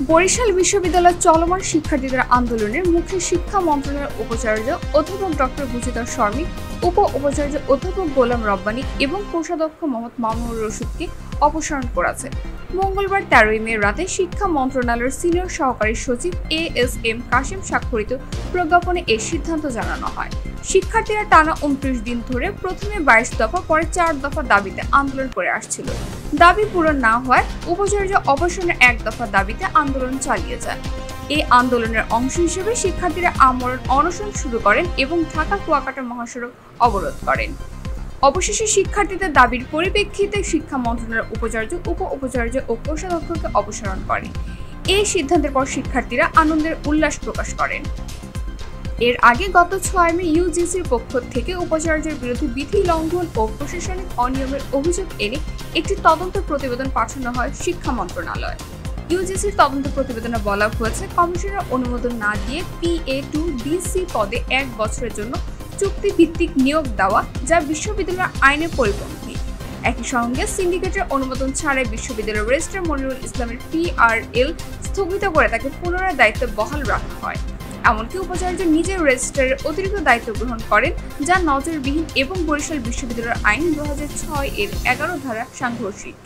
বরিশাল বিশ্ববিদ্যালয়ের চলমান শিক্ষার্থীদের আন্দোলনের মুখে শিক্ষা মন্ত্রণালয়ের উপাচার্য অধ্যাপক ডক্টর বুচিতা শর্মী, উপাচার্য অধ্যাপক গোলাম রব্বানী এবং কোষাধ্যক্ষ মোহাম্মদ মামুনুর রশিদকে অপসারণ করেছে। মঙ্গলবার 13 মে রাতে শিক্ষা মন্ত্রণালয়ের সিনিয়র সহকারী সচিব এএসএম কাশেম স্বাক্ষরিত প্রজ্ঞাপনে এই সিদ্ধান্ত জানানো হয়। শিক্ষার্থীরা টানা 29 দিন ধরে প্রথমে 22 দফা, পরে 4 দফা দাবিতে আন্দোলন করে আসছিল। দাবি পূরণ না হওয়ায় উপাচার্য অবসানের 1 দফা দাবিতে আন্দোলন চালিয়ে যায়। এই আন্দোলনের অংশ হিসেবে শিক্ষার্থীরা আমরণ অনশন শুরু করেন এবং ঢাকা-কুয়াকাটা মহাসড়ক অবরোধ করেন। অবশেষে শিক্ষার্থীদের দাবির পরিপ্রেক্ষিতে শিক্ষা মন্ত্রণালয়ের উপাচার্য, উপাচার্য ও কোষাধ্যক্ষকে অপসারণ করে। এই সিদ্ধান্তের পর শিক্ষার্থীরা আনন্দের উল্লাস প্রকাশ করেন। এর আগে গত 6 মে ইউজিসির পক্ষ থেকে উপাচার্যের বিরুদ্ধে বিধি লঙ্ঘন ও প্রশাসনিক অনিয়মের অভিযোগ এনে একটি তদন্ত প্রতিবেদন পাঠানো হয় শিক্ষা মন্ত্রণালয়। ইউজিসির তদন্ত প্রতিবেদনে বলা হয়েছে, কমিশনের অনুমোদন না দিয়ে PA2DC পদে 1 বছরের জন্য চুক্তিভিত্তিক নিয়োগ দেওয়া, যা বিশ্ববিদ্যালয় আইনের পরিপন্থী। একই সঙ্গে সিন্ডিকেটের অনুমোদন ছাড়াই বিশ্ববিদ্যালয়ের রেজিস্ট্রার মনিরুল ইসলামের PRL স্থগিত করে তাকে পুনরায় দায়িত্বে বহাল রাখা হয়। এমনকি উপাচার্য নিজের রেজিস্ট্রারের অতিরিক্ত দায়িত্ব গ্রহণ করেন, যা নজরবিহীন এবং বরিশাল বিশ্ববিদ্যালয়ের আইন 2006 এর 11 ধারা সাংঘর্ষিক।